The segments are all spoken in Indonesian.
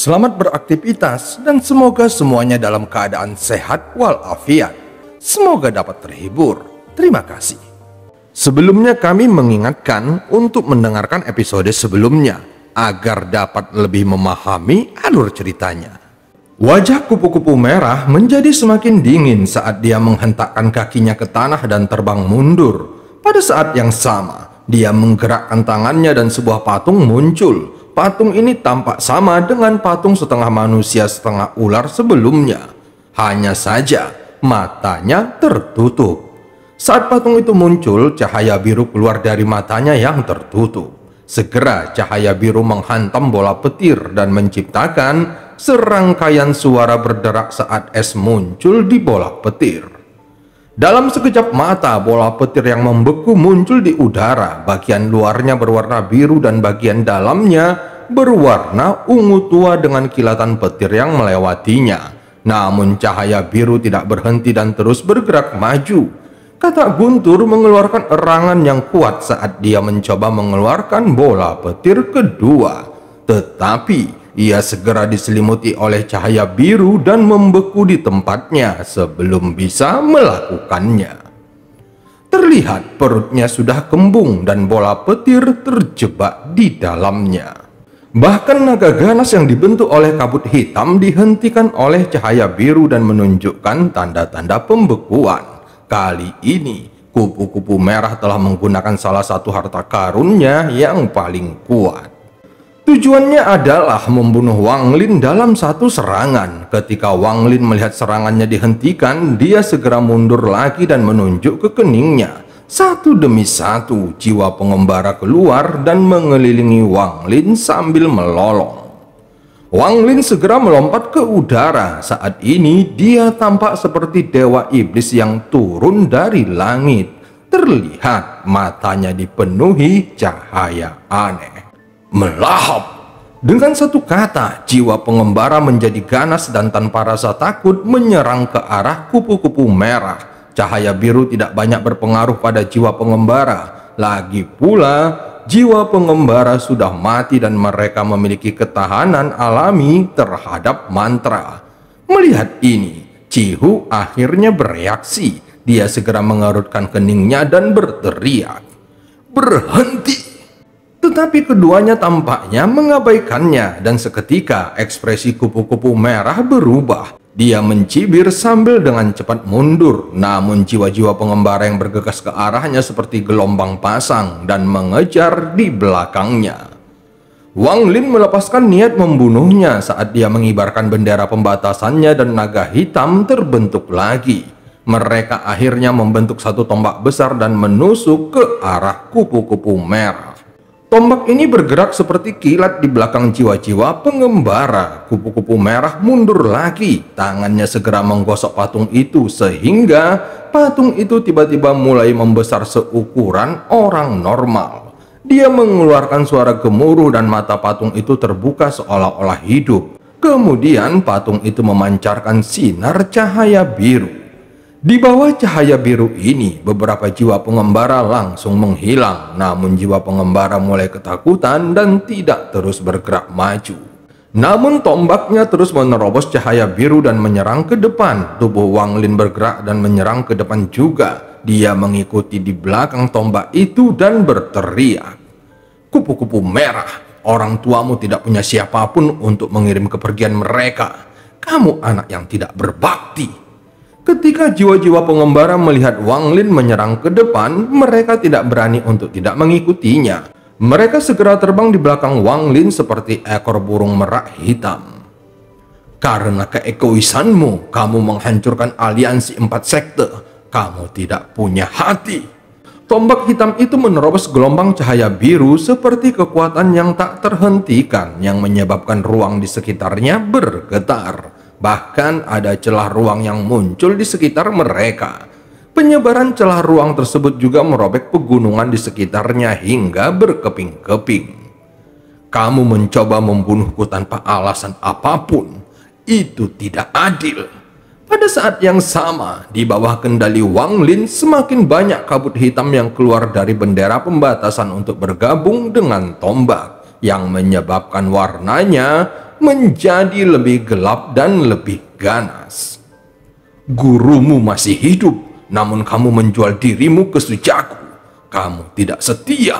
Selamat beraktivitas dan semoga semuanya dalam keadaan sehat walafiat. Semoga dapat terhibur. Terima kasih. Sebelumnya kami mengingatkan untuk mendengarkan episode sebelumnya agar dapat lebih memahami alur ceritanya. Wajah kupu-kupu merah menjadi semakin dingin saat dia menghentakkan kakinya ke tanah dan terbang mundur. Pada saat yang sama, dia menggerakkan tangannya dan sebuah patung muncul. Patung ini tampak sama dengan patung setengah manusia setengah ular sebelumnya. Hanya saja matanya tertutup. Saat patung itu muncul, cahaya biru keluar dari matanya yang tertutup. Segera cahaya biru menghantam bola petir dan menciptakan serangkaian suara berderak saat es muncul di bola petir. Dalam sekejap mata, bola petir yang membeku muncul di udara. Bagian luarnya berwarna biru dan bagian dalamnya berwarna ungu tua dengan kilatan petir yang melewatinya. Namun cahaya biru tidak berhenti dan terus bergerak maju. Katak Guntur mengeluarkan erangan yang kuat saat dia mencoba mengeluarkan bola petir kedua. Tetapi ia segera diselimuti oleh cahaya biru dan membeku di tempatnya sebelum bisa melakukannya. Terlihat perutnya sudah kembung dan bola petir terjebak di dalamnya. Bahkan naga ganas yang dibentuk oleh kabut hitam dihentikan oleh cahaya biru dan menunjukkan tanda-tanda pembekuan. Kali ini kupu-kupu merah telah menggunakan salah satu harta karunnya yang paling kuat. Tujuannya adalah membunuh Wang Lin dalam satu serangan. Ketika Wang Lin melihat serangannya dihentikan, dia segera mundur lagi dan menunjuk ke keningnya. Satu demi satu jiwa pengembara keluar dan mengelilingi Wang Lin sambil melolong. Wang Lin segera melompat ke udara. Saat ini dia tampak seperti dewa iblis yang turun dari langit. Terlihat matanya dipenuhi cahaya aneh. Melahap. Dengan satu kata, jiwa pengembara menjadi ganas dan tanpa rasa takut menyerang ke arah kupu-kupu merah. Cahaya biru tidak banyak berpengaruh pada jiwa pengembara. Lagi pula, jiwa pengembara sudah mati dan mereka memiliki ketahanan alami terhadap mantra. Melihat ini, Cihu akhirnya bereaksi. Dia segera mengerutkan keningnya dan berteriak, "Berhenti!" Tetapi keduanya tampaknya mengabaikannya dan seketika ekspresi kupu-kupu merah berubah. Dia mencibir sambil dengan cepat mundur, namun jiwa-jiwa pengembara yang bergegas ke arahnya seperti gelombang pasang dan mengejar di belakangnya. Wang Lin melepaskan niat membunuhnya saat dia mengibarkan bendera pembatasannya dan naga hitam terbentuk lagi. Mereka akhirnya membentuk satu tombak besar dan menusuk ke arah kupu-kupu merah. Tombak ini bergerak seperti kilat di belakang jiwa-jiwa pengembara. Kupu-kupu merah mundur lagi. Tangannya segera menggosok patung itu sehingga patung itu tiba-tiba mulai membesar seukuran orang normal. Dia mengeluarkan suara gemuruh dan mata patung itu terbuka seolah-olah hidup. Kemudian patung itu memancarkan sinar cahaya biru. Di bawah cahaya biru ini, beberapa jiwa pengembara langsung menghilang. Namun jiwa pengembara mulai ketakutan dan tidak terus bergerak maju. Namun tombaknya terus menerobos cahaya biru dan menyerang ke depan. Tubuh Wang Lin bergerak dan menyerang ke depan juga. Dia mengikuti di belakang tombak itu dan berteriak, "Kupu-kupu merah, orang tuamu tidak punya siapapun untuk mengirim kepergian mereka. Kamu anak yang tidak berbakti." Ketika jiwa-jiwa pengembara melihat Wang Lin menyerang ke depan, mereka tidak berani untuk tidak mengikutinya. Mereka segera terbang di belakang Wang Lin seperti ekor burung merak hitam. "Karena keegoisanmu, kamu menghancurkan aliansi 4 sekte. Kamu tidak punya hati." Tombak hitam itu menerobos gelombang cahaya biru seperti kekuatan yang tak terhentikan yang menyebabkan ruang di sekitarnya bergetar. Bahkan ada celah ruang yang muncul di sekitar mereka. Penyebaran celah ruang tersebut juga merobek pegunungan di sekitarnya hingga berkeping-keping. "Kamu mencoba membunuhku tanpa alasan apapun. Itu tidak adil." Pada saat yang sama, di bawah kendali Wang Lin, semakin banyak kabut hitam yang keluar dari bendera pembatasan untuk bergabung dengan tombak, yang menyebabkan warnanya menjadi lebih gelap dan lebih ganas. Gurumu masih hidup, namun kamu menjual dirimu ke sujaku. Kamu tidak setia.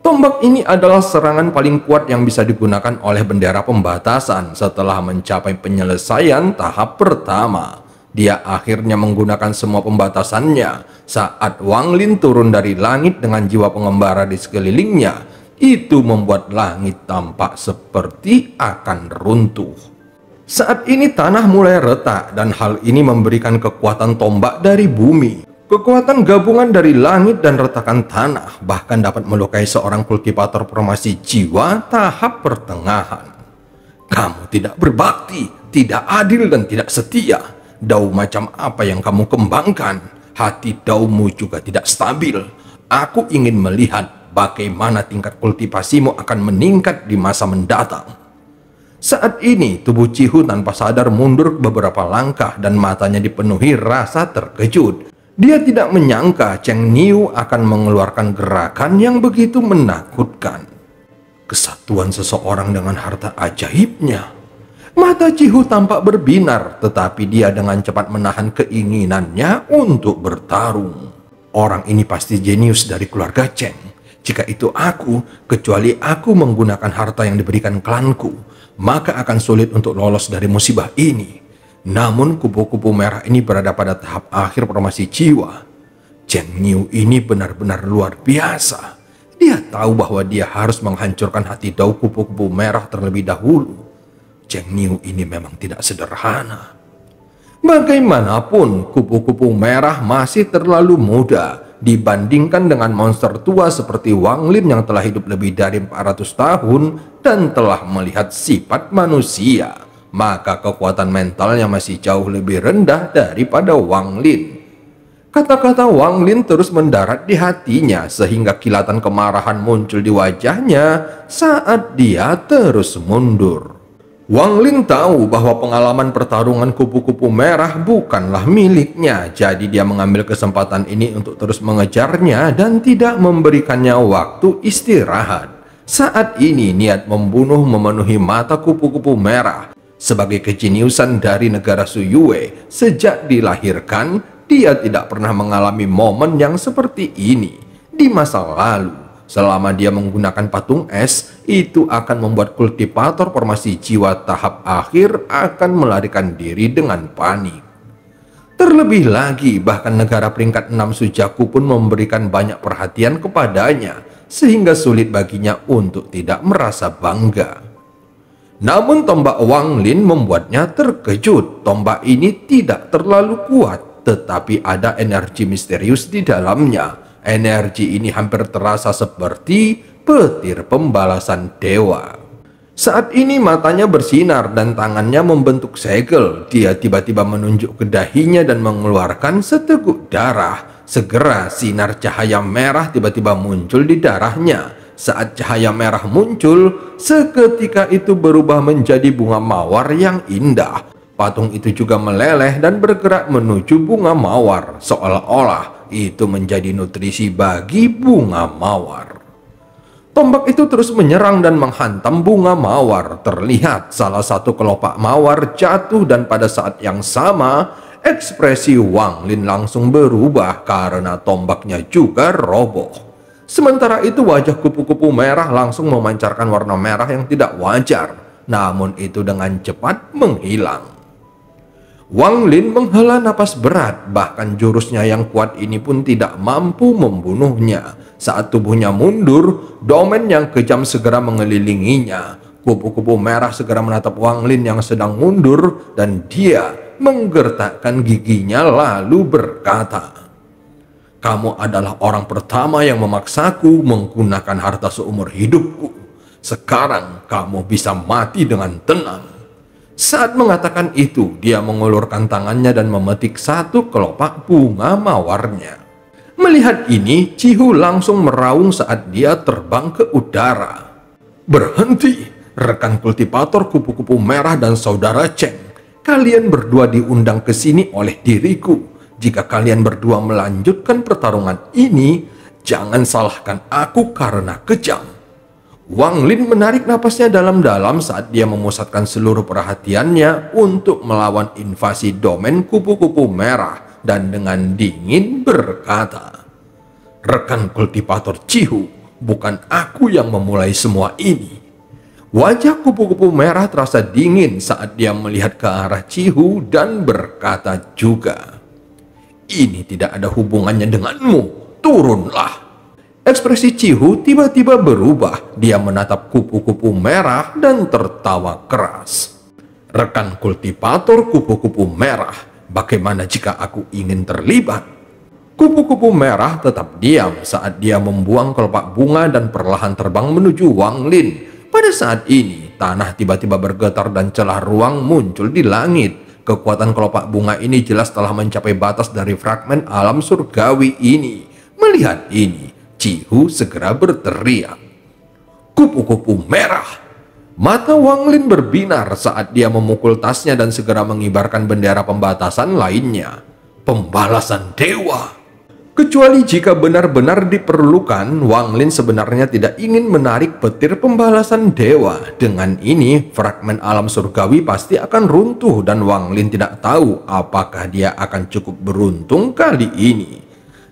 Tombak ini adalah serangan paling kuat yang bisa digunakan oleh bendera pembatasan setelah mencapai penyelesaian tahap pertama. Dia akhirnya menggunakan semua pembatasannya saat Wang Lin turun dari langit dengan jiwa pengembara di sekelilingnya. Itu membuat langit tampak seperti akan runtuh. Saat ini tanah mulai retak dan hal ini memberikan kekuatan tombak dari bumi. Kekuatan gabungan dari langit dan retakan tanah bahkan dapat melukai seorang kultivator formasi jiwa tahap pertengahan. Kamu tidak berbakti, tidak adil dan tidak setia. Dao macam apa yang kamu kembangkan? Hati daumu juga tidak stabil. Aku ingin melihat bagaimana tingkat kultivasimu akan meningkat di masa mendatang. Saat ini tubuh Cihu tanpa sadar mundur beberapa langkah dan matanya dipenuhi rasa terkejut. Dia tidak menyangka Cheng Niu akan mengeluarkan gerakan yang begitu menakutkan. Kesatuan seseorang dengan harta ajaibnya. Mata Cihu tampak berbinar, tetapi dia dengan cepat menahan keinginannya untuk bertarung. Orang ini pasti jenius dari keluarga Cheng. Jika itu aku, kecuali aku menggunakan harta yang diberikan klanku, maka akan sulit untuk lolos dari musibah ini. Namun kupu-kupu merah ini berada pada tahap akhir formasi jiwa. Cheng Niu ini benar-benar luar biasa. Dia tahu bahwa dia harus menghancurkan hati Dao kupu-kupu merah terlebih dahulu. Cheng Niu ini memang tidak sederhana. Bagaimanapun, kupu-kupu merah masih terlalu muda dibandingkan dengan monster tua seperti Wang Lin yang telah hidup lebih dari 400 tahun dan telah melihat sifat manusia. Maka kekuatan mentalnya masih jauh lebih rendah daripada Wang Lin. Kata-kata Wang Lin terus mendarat di hatinya sehingga kilatan kemarahan muncul di wajahnya saat dia terus mundur. Wang Lin tahu bahwa pengalaman pertarungan kupu-kupu merah bukanlah miliknya, jadi dia mengambil kesempatan ini untuk terus mengejarnya dan tidak memberikannya waktu istirahat. Saat ini niat membunuh memenuhi mata kupu-kupu merah. Sebagai kejeniusan dari negara Suyue, sejak dilahirkan, dia tidak pernah mengalami momen yang seperti ini. Di masa lalu, selama dia menggunakan patung es, itu akan membuat kultivator formasi jiwa tahap akhir akan melarikan diri dengan panik. Terlebih lagi, bahkan negara peringkat 6 Sujaku pun memberikan banyak perhatian kepadanya, sehingga sulit baginya untuk tidak merasa bangga. Namun tombak Wang Lin membuatnya terkejut. Tombak ini tidak terlalu kuat, tetapi ada energi misterius di dalamnya. Energi ini hampir terasa seperti petir pembalasan dewa. Saat ini matanya bersinar dan tangannya membentuk segel. Dia tiba-tiba menunjuk ke dahinya dan mengeluarkan seteguk darah. Segera sinar cahaya merah tiba-tiba muncul di darahnya. Saat cahaya merah muncul, seketika itu berubah menjadi bunga mawar yang indah. Patung itu juga meleleh dan bergerak menuju bunga mawar, seolah-olah itu menjadi nutrisi bagi bunga mawar. Tombak itu terus menyerang dan menghantam bunga mawar. Terlihat salah satu kelopak mawar jatuh dan pada saat yang sama, ekspresi Wang Lin langsung berubah karena tombaknya juga roboh. Sementara itu wajah kupu-kupu merah langsung memancarkan warna merah yang tidak wajar, namun itu dengan cepat menghilang. Wang Lin menghela napas berat, bahkan jurusnya yang kuat ini pun tidak mampu membunuhnya. Saat tubuhnya mundur, domen yang kejam segera mengelilinginya. Kupu-kupu merah segera menatap Wang Lin yang sedang mundur dan dia menggertakkan giginya lalu berkata, "Kamu adalah orang pertama yang memaksaku menggunakan harta seumur hidupku. Sekarang kamu bisa mati dengan tenang." Saat mengatakan itu, dia mengulurkan tangannya dan memetik satu kelopak bunga mawarnya. Melihat ini, Cihu langsung meraung saat dia terbang ke udara. "Berhenti, rekan kultivator kupu-kupu merah dan saudara Cheng. Kalian berdua diundang ke sini oleh diriku. Jika kalian berdua melanjutkan pertarungan ini, jangan salahkan aku karena kejam." Wang Lin menarik napasnya dalam-dalam saat dia memusatkan seluruh perhatiannya untuk melawan invasi domain kupu-kupu merah dan dengan dingin berkata, "Rekan kultivator Cihu, bukan aku yang memulai semua ini." Wajah kupu-kupu merah terasa dingin saat dia melihat ke arah Cihu dan berkata juga, "Ini tidak ada hubungannya denganmu, turunlah." Ekspresi Cihu tiba-tiba berubah. Dia menatap kupu-kupu merah dan tertawa keras. "Rekan kultivator kupu-kupu merah, bagaimana jika aku ingin terlibat?" Kupu-kupu merah tetap diam saat dia membuang kelopak bunga dan perlahan terbang menuju Wang Lin. Pada saat ini, tanah tiba-tiba bergetar dan celah ruang muncul di langit. Kekuatan kelopak bunga ini jelas telah mencapai batas dari fragmen alam surgawi ini. Melihat ini, Cihu segera berteriak, "Kupu-kupu merah!" Mata Wang Lin berbinar saat dia memukul tasnya dan segera mengibarkan bendera pembatasan lainnya. Pembalasan dewa. Kecuali jika benar-benar diperlukan, Wang Lin sebenarnya tidak ingin menarik petir pembalasan dewa. Dengan ini, fragmen alam surgawi pasti akan runtuh dan Wang Lin tidak tahu apakah dia akan cukup beruntung kali ini.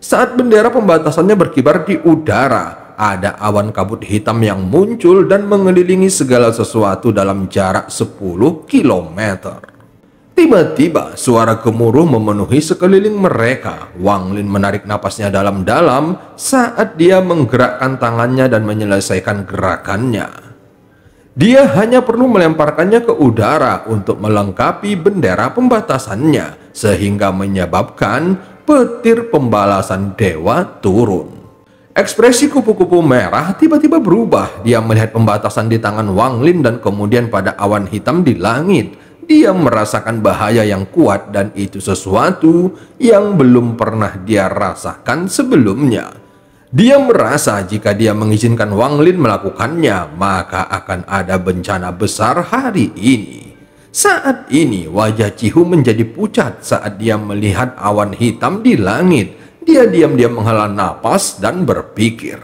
Saat bendera pembatasannya berkibar di udara, ada awan kabut hitam yang muncul dan mengelilingi segala sesuatu dalam jarak 10 km. Tiba-tiba suara gemuruh memenuhi sekeliling mereka. Wang Lin menarik napasnya dalam-dalam saat dia menggerakkan tangannya dan menyelesaikan gerakannya. Dia hanya perlu melemparkannya ke udara untuk melengkapi bendera pembatasannya, sehingga menyebabkan petir pembalasan dewa turun. Ekspresi kupu-kupu merah tiba-tiba berubah. Dia melihat pembatasan di tangan Wang Lin dan kemudian pada awan hitam di langit. Dia merasakan bahaya yang kuat dan itu sesuatu yang belum pernah dia rasakan sebelumnya. Dia merasa jika dia mengizinkan Wang Lin melakukannya, maka akan ada bencana besar hari ini. Saat ini wajah Cihu menjadi pucat saat dia melihat awan hitam di langit. Dia diam-diam menghela napas dan berpikir,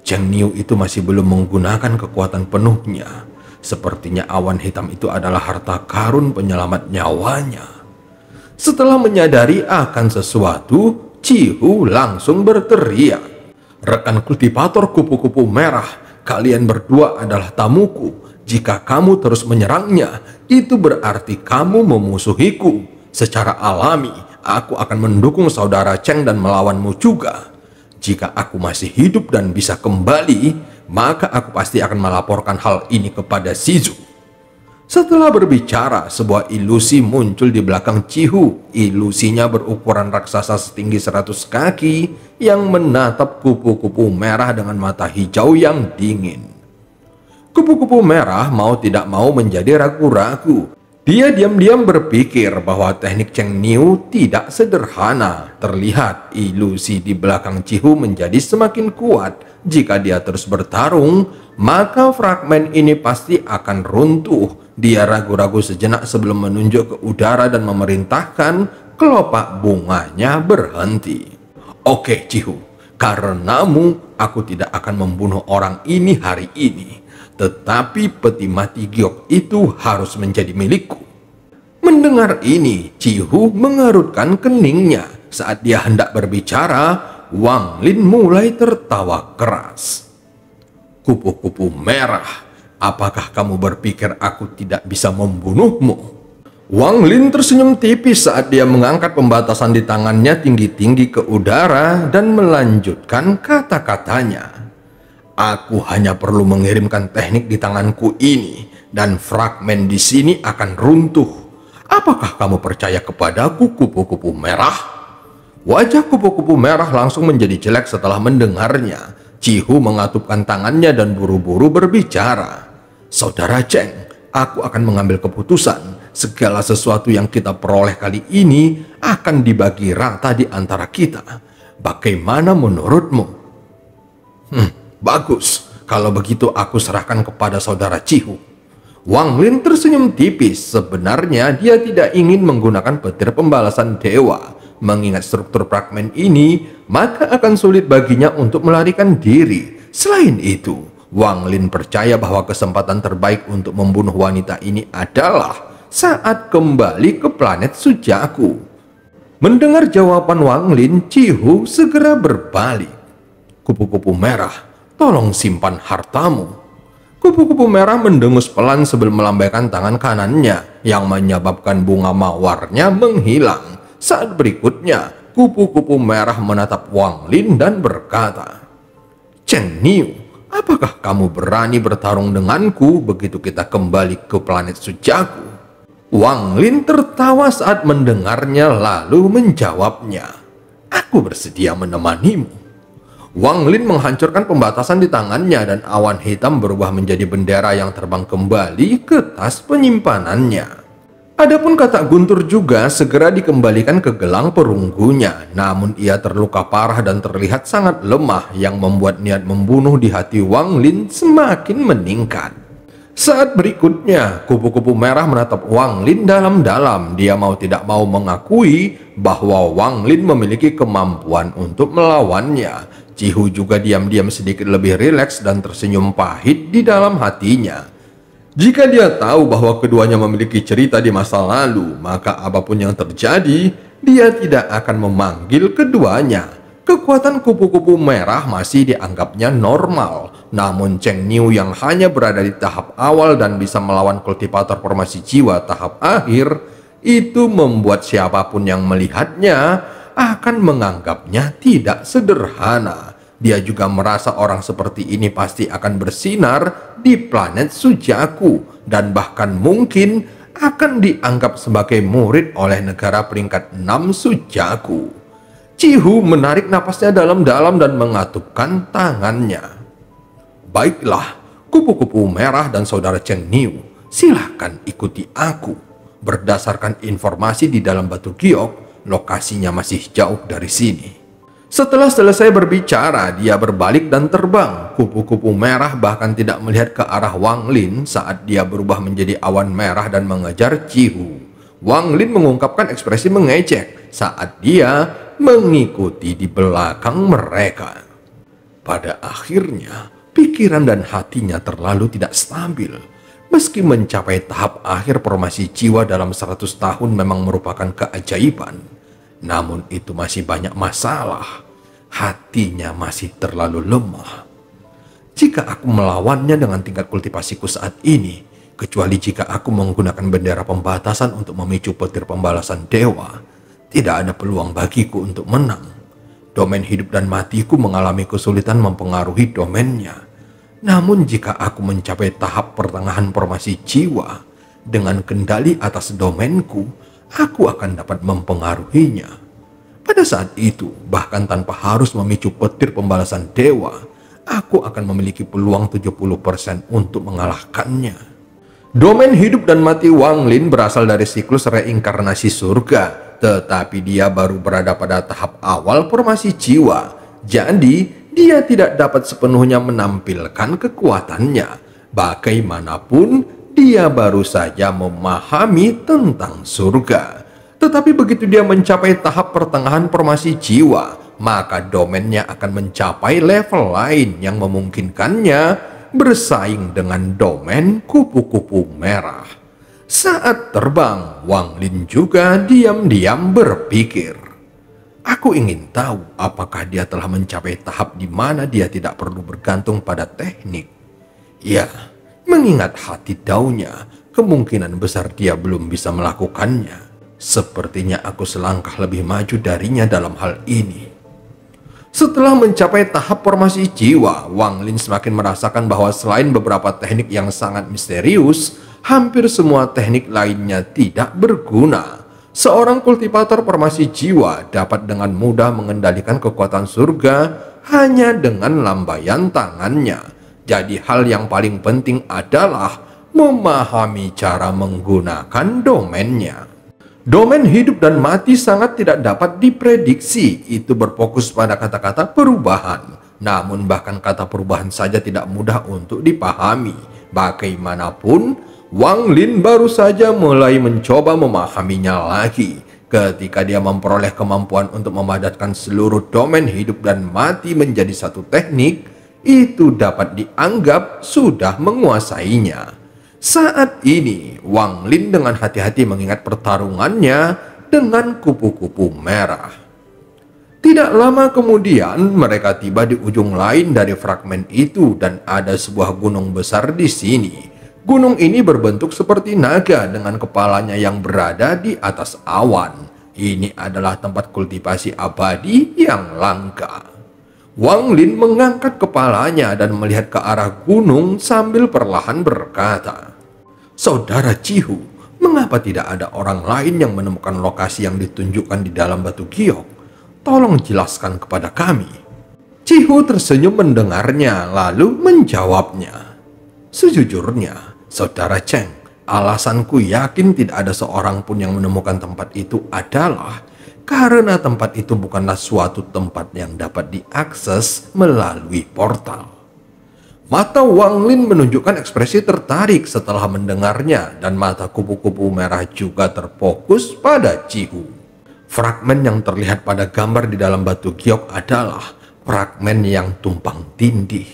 Cheng Niu itu masih belum menggunakan kekuatan penuhnya. Sepertinya awan hitam itu adalah harta karun penyelamat nyawanya. Setelah menyadari akan sesuatu, Cihu langsung berteriak, "Rekan kultivator kupu-kupu merah, kalian berdua adalah tamuku. Jika kamu terus menyerangnya, itu berarti kamu memusuhiku. Secara alami, aku akan mendukung saudara Cheng dan melawanmu juga. Jika aku masih hidup dan bisa kembali, maka aku pasti akan melaporkan hal ini kepada Shizu." Setelah berbicara, sebuah ilusi muncul di belakang Cihu. Ilusinya berukuran raksasa setinggi 100 kaki yang menatap kupu-kupu merah dengan mata hijau yang dingin. Kupu-kupu merah mau tidak mau menjadi ragu-ragu. Dia diam-diam berpikir bahwa teknik Cheng Niu tidak sederhana. Terlihat ilusi di belakang Cihu menjadi semakin kuat. Jika dia terus bertarung, maka fragmen ini pasti akan runtuh. Dia ragu-ragu sejenak sebelum menunjuk ke udara dan memerintahkan kelopak bunganya berhenti. "Oke Cihu, karenamu aku tidak akan membunuh orang ini hari ini. Tetapi peti mati giok itu harus menjadi milikku." Mendengar ini, Cihu mengerutkan keningnya. Saat dia hendak berbicara, Wang Lin mulai tertawa keras. "Kupu-kupu merah, apakah kamu berpikir aku tidak bisa membunuhmu?" Wang Lin tersenyum tipis saat dia mengangkat pembatasan di tangannya tinggi-tinggi ke udara dan melanjutkan kata-katanya. "Aku hanya perlu mengirimkan teknik di tanganku ini dan fragmen di sini akan runtuh. Apakah kamu percaya kepadaku, kupu-kupu merah?" Wajah kupu-kupu merah langsung menjadi jelek setelah mendengarnya. Cihu mengatupkan tangannya dan buru-buru berbicara. "Saudara Cheng, aku akan mengambil keputusan. Segala sesuatu yang kita peroleh kali ini akan dibagi rata di antara kita. Bagaimana menurutmu?" "Bagus. Kalau begitu aku serahkan kepada saudara Cihu." Wang Lin tersenyum tipis. Sebenarnya dia tidak ingin menggunakan petir pembalasan dewa. Mengingat struktur fragmen ini, maka akan sulit baginya untuk melarikan diri. Selain itu, Wang Lin percaya bahwa kesempatan terbaik untuk membunuh wanita ini adalah saat kembali ke planet Sujaku. Mendengar jawaban Wang Lin, Cihu segera berbalik. Kupu-kupu merah, tolong simpan hartamu. Kupu-kupu merah mendengus pelan sebelum melambaikan tangan kanannya yang menyebabkan bunga mawarnya menghilang. Saat berikutnya, kupu-kupu merah menatap Wang Lin dan berkata, "Chen Niu, apakah kamu berani bertarung denganku begitu kita kembali ke planet Sujaku?" Wang Lin tertawa saat mendengarnya lalu menjawabnya, "Aku bersedia menemanimu." Wang Lin menghancurkan pembatasan di tangannya dan awan hitam berubah menjadi bendera yang terbang kembali ke tas penyimpanannya. Adapun katak guntur juga segera dikembalikan ke gelang perunggunya, namun ia terluka parah dan terlihat sangat lemah yang membuat niat membunuh di hati Wang Lin semakin meningkat. Saat berikutnya, kupu-kupu merah menatap Wang Lin dalam-dalam. Dia mau tidak mau mengakui bahwa Wang Lin memiliki kemampuan untuk melawannya. Cihu juga diam-diam sedikit lebih rileks dan tersenyum pahit di dalam hatinya. Jika dia tahu bahwa keduanya memiliki cerita di masa lalu, maka apapun yang terjadi, dia tidak akan memanggil keduanya. Kekuatan kupu-kupu merah masih dianggapnya normal. Namun Cheng Niu yang hanya berada di tahap awal dan bisa melawan kultivator formasi jiwa tahap akhir, itu membuat siapapun yang melihatnya akan menganggapnya tidak sederhana. Dia juga merasa orang seperti ini pasti akan bersinar di planet Sujaku dan bahkan mungkin akan dianggap sebagai murid oleh negara peringkat 6 Sujaku. Cihu menarik napasnya dalam-dalam dan mengatupkan tangannya. "Baiklah, kupu-kupu merah dan saudara Cheng Niu, silahkan ikuti aku. Berdasarkan informasi di dalam batu giok, lokasinya masih jauh dari sini." Setelah selesai berbicara, dia berbalik dan terbang. Kupu-kupu merah bahkan tidak melihat ke arah Wang Lin saat dia berubah menjadi awan merah dan mengejar Cihu. Wang Lin mengungkapkan ekspresi mengejek saat dia mengikuti di belakang mereka. Pada akhirnya, pikiran dan hatinya terlalu tidak stabil. Meski mencapai tahap akhir formasi jiwa dalam 100 tahun memang merupakan keajaiban, namun itu masih banyak masalah. Hatinya masih terlalu lemah. Jika aku melawannya dengan tingkat kultivasiku saat ini, kecuali jika aku menggunakan bendera pembatasan untuk memicu petir pembalasan dewa, tidak ada peluang bagiku untuk menang. Domain hidup dan matiku mengalami kesulitan mempengaruhi domainnya. Namun jika aku mencapai tahap pertengahan formasi jiwa, dengan kendali atas domainku, aku akan dapat mempengaruhinya. Pada saat itu, bahkan tanpa harus memicu petir pembalasan dewa, aku akan memiliki peluang 70% untuk mengalahkannya. Domain hidup dan mati Wang Lin berasal dari siklus reinkarnasi surga, tetapi dia baru berada pada tahap awal formasi jiwa. Jadi, dia tidak dapat sepenuhnya menampilkan kekuatannya. Bagaimanapun, dia baru saja memahami tentang surga. Tetapi begitu dia mencapai tahap pertengahan formasi jiwa, maka domainnya akan mencapai level lain yang memungkinkannya bersaing dengan domain kupu-kupu merah. Saat terbang, Wang Lin juga diam-diam berpikir, "Aku ingin tahu apakah dia telah mencapai tahap di mana dia tidak perlu bergantung pada teknik." Ya, mengingat hati daunya, kemungkinan besar dia belum bisa melakukannya. Sepertinya aku selangkah lebih maju darinya dalam hal ini. Setelah mencapai tahap formasi jiwa, Wang Lin semakin merasakan bahwa selain beberapa teknik yang sangat misterius, hampir semua teknik lainnya tidak berguna. Seorang kultivator formasi jiwa dapat dengan mudah mengendalikan kekuatan surga hanya dengan lambaian tangannya. Jadi hal yang paling penting adalah memahami cara menggunakan domainnya. Domain hidup dan mati sangat tidak dapat diprediksi. Itu berfokus pada kata-kata perubahan. Namun bahkan kata perubahan saja tidak mudah untuk dipahami. Bagaimanapun, Wang Lin baru saja mulai mencoba memahaminya lagi. Ketika dia memperoleh kemampuan untuk memadatkan seluruh domain hidup dan mati menjadi satu teknik, itu dapat dianggap sudah menguasainya. Saat ini, Wang Lin dengan hati-hati mengingat pertarungannya dengan kupu-kupu merah. Tidak lama kemudian, mereka tiba di ujung lain dari fragmen itu dan ada sebuah gunung besar di sini. Gunung ini berbentuk seperti naga dengan kepalanya yang berada di atas awan. Ini adalah tempat kultivasi abadi yang langka. Wang Lin mengangkat kepalanya dan melihat ke arah gunung sambil perlahan berkata, "Saudara Cihu, mengapa tidak ada orang lain yang menemukan lokasi yang ditunjukkan di dalam batu giok? Tolong jelaskan kepada kami." Cihu tersenyum mendengarnya lalu menjawabnya, "Sejujurnya, Saudara Cheng, alasanku yakin tidak ada seorang pun yang menemukan tempat itu adalah karena tempat itu bukanlah suatu tempat yang dapat diakses melalui portal." Mata Wang Lin menunjukkan ekspresi tertarik setelah mendengarnya dan mata kupu-kupu merah juga terfokus pada Cihu. Fragmen yang terlihat pada gambar di dalam batu giok adalah fragmen yang tumpang tindih.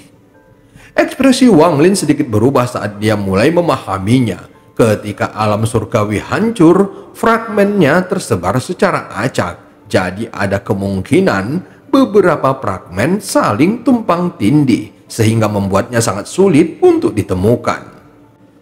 Ekspresi Wang Lin sedikit berubah saat dia mulai memahaminya. Ketika alam surgawi hancur, fragmennya tersebar secara acak. Jadi ada kemungkinan beberapa fragmen saling tumpang tindih, sehingga membuatnya sangat sulit untuk ditemukan.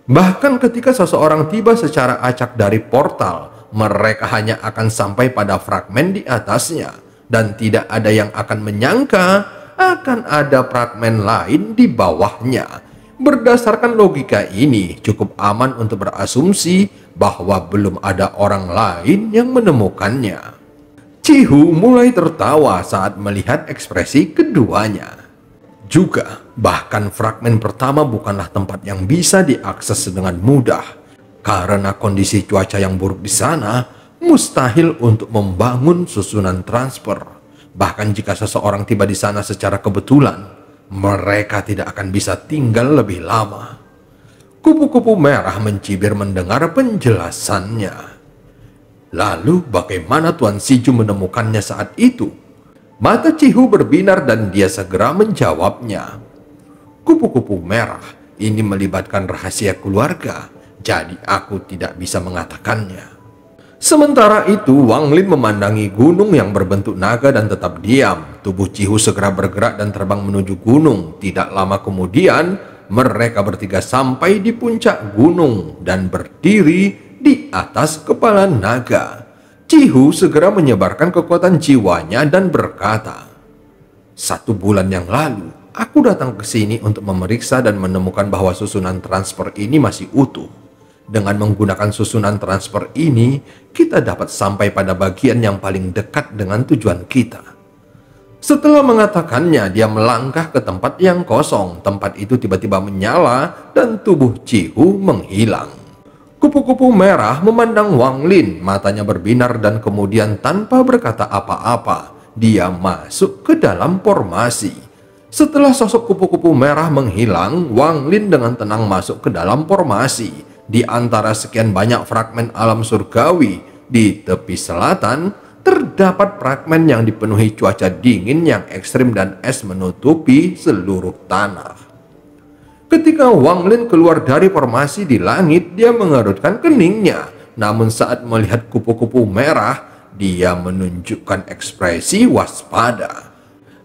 Bahkan ketika seseorang tiba secara acak dari portal, mereka hanya akan sampai pada fragmen di atasnya. Dan tidak ada yang akan menyangka akan ada fragmen lain di bawahnya. Berdasarkan logika ini, cukup aman untuk berasumsi bahwa belum ada orang lain yang menemukannya. Cihu mulai tertawa saat melihat ekspresi keduanya. Juga, bahkan fragmen pertama bukanlah tempat yang bisa diakses dengan mudah. Karena kondisi cuaca yang buruk di sana, mustahil untuk membangun susunan transfer. Bahkan jika seseorang tiba di sana secara kebetulan, mereka tidak akan bisa tinggal lebih lama. Kupu-kupu merah mencibir mendengar penjelasannya. Lalu bagaimana Tuan Siju menemukannya saat itu? Mata Cihu berbinar dan dia segera menjawabnya. Kupu-kupu merah ini melibatkan rahasia keluarga, jadi aku tidak bisa mengatakannya. Sementara itu, Wang Lin memandangi gunung yang berbentuk naga dan tetap diam. Tubuh Cihu segera bergerak dan terbang menuju gunung. Tidak lama kemudian, mereka bertiga sampai di puncak gunung dan berdiri di atas kepala naga. Cihu segera menyebarkan kekuatan jiwanya dan berkata, "1 bulan yang lalu, aku datang ke sini untuk memeriksa dan menemukan bahwa susunan transfer ini masih utuh. Dengan menggunakan susunan transfer ini, kita dapat sampai pada bagian yang paling dekat dengan tujuan kita." Setelah mengatakannya, dia melangkah ke tempat yang kosong. Tempat itu tiba-tiba menyala dan tubuh Cihu menghilang. Kupu-kupu merah memandang Wang Lin, matanya berbinar dan kemudian tanpa berkata apa-apa, dia masuk ke dalam formasi. Setelah sosok kupu-kupu merah menghilang, Wang Lin dengan tenang masuk ke dalam formasi. Di antara sekian banyak fragmen alam surgawi di tepi selatan, terdapat fragmen yang dipenuhi cuaca dingin yang ekstrim dan es menutupi seluruh tanah. Ketika Wang Lin keluar dari formasi di langit, dia mengerutkan keningnya. Namun saat melihat kupu-kupu merah, dia menunjukkan ekspresi waspada.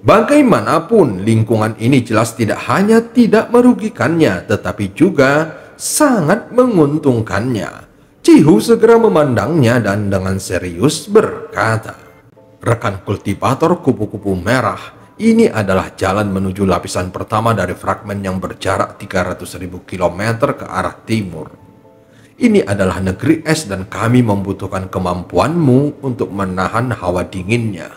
Bagaimanapun, lingkungan ini jelas tidak hanya tidak merugikannya, tetapi juga sangat menguntungkannya. Cihu segera memandangnya dan dengan serius berkata, "Rekan kultivator kupu-kupu merah, ini adalah jalan menuju lapisan pertama dari fragmen yang berjarak 300.000 km ke arah timur. Ini adalah negeri es dan kami membutuhkan kemampuanmu untuk menahan hawa dinginnya.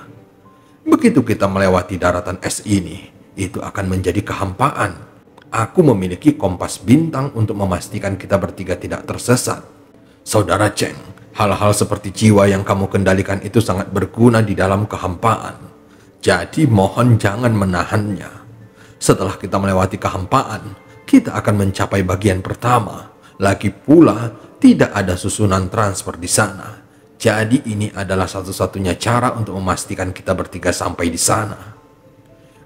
Begitu kita melewati daratan es ini, itu akan menjadi kehampaan. Aku memiliki kompas bintang untuk memastikan kita bertiga tidak tersesat. Saudara Cheng, hal-hal seperti jiwa yang kamu kendalikan itu sangat berguna di dalam kehampaan. Jadi mohon jangan menahannya. Setelah kita melewati kehampaan, kita akan mencapai bagian pertama. Lagi pula, tidak ada susunan transfer di sana. Jadi ini adalah satu-satunya cara untuk memastikan kita bertiga sampai di sana."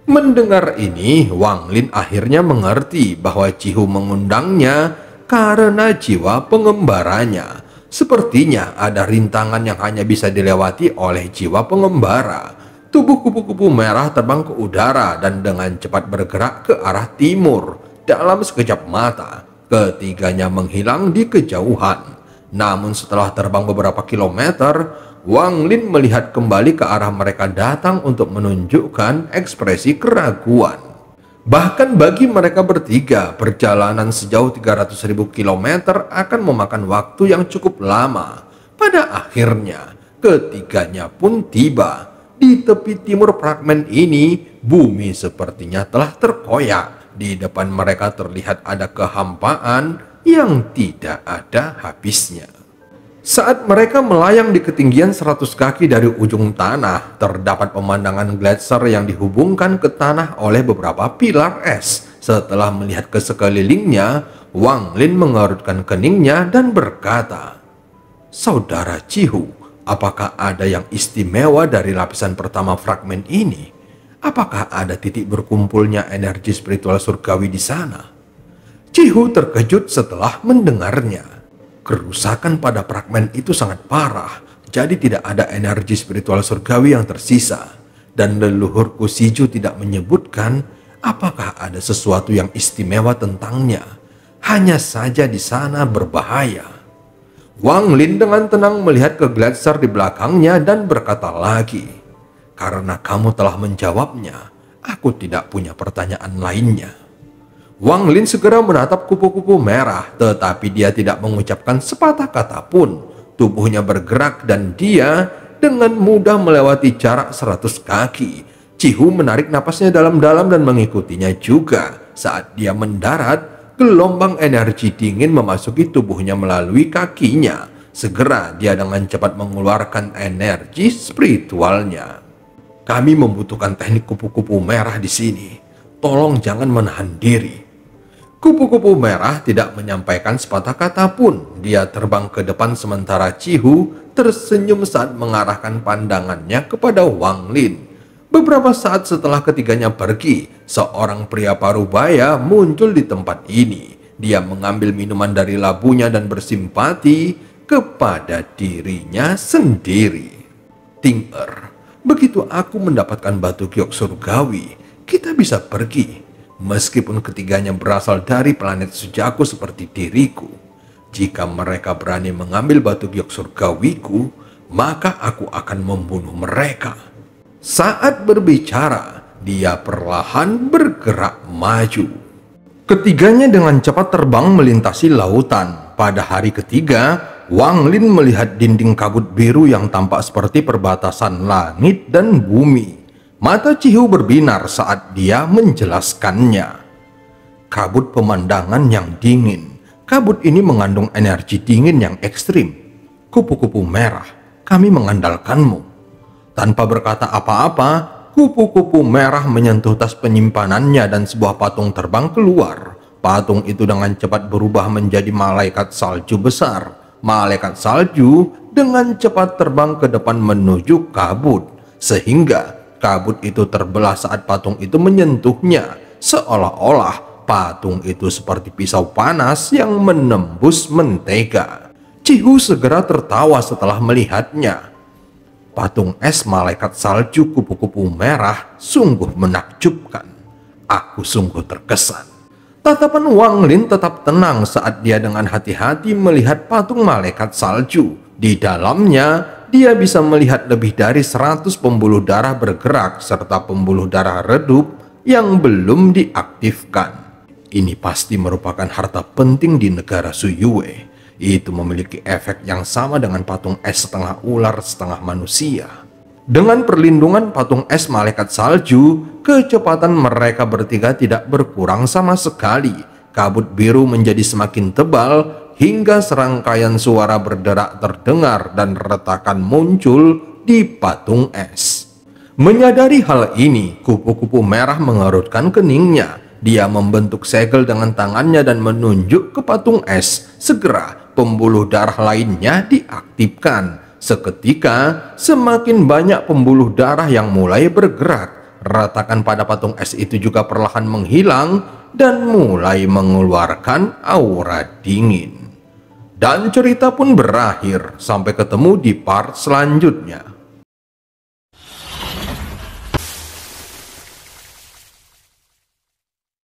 Mendengar ini, Wang Lin akhirnya mengerti bahwa Cihu mengundangnya karena jiwa pengembaranya. Sepertinya ada rintangan yang hanya bisa dilewati oleh jiwa pengembara. Tubuh kupu-kupu merah terbang ke udara dan dengan cepat bergerak ke arah timur. Dalam sekejap mata, ketiganya menghilang di kejauhan. Namun setelah terbang beberapa kilometer, Wang Lin melihat kembali ke arah mereka datang untuk menunjukkan ekspresi keraguan. Bahkan bagi mereka bertiga, perjalanan sejauh 300.000 kilometer akan memakan waktu yang cukup lama. Pada akhirnya, ketiganya pun tiba. Di tepi timur fragmen ini, bumi sepertinya telah terkoyak. Di depan mereka terlihat ada kehampaan yang tidak ada habisnya. Saat mereka melayang di ketinggian 100 kaki dari ujung tanah, terdapat pemandangan gletser yang dihubungkan ke tanah oleh beberapa pilar es. Setelah melihat ke sekelilingnya, Wang Lin mengerutkan keningnya dan berkata, "Saudara Cihu, apakah ada yang istimewa dari lapisan pertama fragmen ini? Apakah ada titik berkumpulnya energi spiritual surgawi di sana?" Cihu terkejut setelah mendengarnya. Kerusakan pada fragmen itu sangat parah, jadi tidak ada energi spiritual surgawi yang tersisa. Dan leluhur Kusiju tidak menyebutkan apakah ada sesuatu yang istimewa tentangnya. Hanya saja di sana berbahaya. Wang Lin dengan tenang melihat ke gletser di belakangnya dan berkata lagi, "Karena kamu telah menjawabnya, aku tidak punya pertanyaan lainnya." Wang Lin segera menatap kupu-kupu merah, tetapi dia tidak mengucapkan sepatah kata pun. Tubuhnya bergerak dan dia dengan mudah melewati jarak 100 kaki. Cihu menarik napasnya dalam-dalam dan mengikutinya juga. Saat dia mendarat, gelombang energi dingin memasuki tubuhnya melalui kakinya. Segera dia dengan cepat mengeluarkan energi spiritualnya. "Kami membutuhkan teknik kupu-kupu merah di sini. Tolong jangan menahan diri." Kupu-kupu merah tidak menyampaikan sepatah kata pun. Dia terbang ke depan sementara Cihu tersenyum saat mengarahkan pandangannya kepada Wang Lin. Beberapa saat setelah ketiganya pergi, seorang pria parubaya muncul di tempat ini. Dia mengambil minuman dari labunya dan bersimpati kepada dirinya sendiri. "Ting-er, begitu aku mendapatkan batu giok surgawi, kita bisa pergi. Meskipun ketiganya berasal dari planet Sujaku seperti diriku, jika mereka berani mengambil batu giok surgawiku, maka aku akan membunuh mereka." Saat berbicara, dia perlahan bergerak maju. Ketiganya dengan cepat terbang melintasi lautan. Pada hari ketiga, Wang Lin melihat dinding kabut biru yang tampak seperti perbatasan langit dan bumi. Mata Cihu berbinar saat dia menjelaskannya. "Kabut pemandangan yang dingin. Kabut ini mengandung energi dingin yang ekstrim. Kupu-kupu merah, kami mengandalkanmu." Tanpa berkata apa-apa, kupu-kupu merah menyentuh tas penyimpanannya dan sebuah patung terbang keluar. Patung itu dengan cepat berubah menjadi malaikat salju besar. Malaikat salju dengan cepat terbang ke depan menuju kabut, sehingga kabut itu terbelah saat patung itu menyentuhnya, seolah-olah patung itu seperti pisau panas yang menembus mentega. Cihu segera tertawa setelah melihatnya. Patung es malaikat salju kupu-kupu merah sungguh menakjubkan. Aku sungguh terkesan. Tatapan Wang Lin tetap tenang saat dia dengan hati-hati melihat patung malaikat salju. Di dalamnya, dia bisa melihat lebih dari 100 pembuluh darah bergerak serta pembuluh darah redup yang belum diaktifkan. Ini pasti merupakan harta penting di negara Suyue. Itu memiliki efek yang sama dengan patung es setengah ular setengah manusia. Dengan perlindungan patung es malaikat salju, kecepatan mereka bertiga tidak berkurang sama sekali. Kabut biru menjadi semakin tebal hingga serangkaian suara berderak terdengar dan retakan muncul di patung es. Menyadari hal ini, kupu-kupu merah mengerutkan keningnya. Dia membentuk segel dengan tangannya dan menunjuk ke patung es. Segera pembuluh darah lainnya diaktifkan. Seketika semakin banyak pembuluh darah yang mulai bergerak. Retakan pada patung es itu juga perlahan menghilang dan mulai mengeluarkan aura dingin. Dan cerita pun berakhir sampai ketemu di part selanjutnya.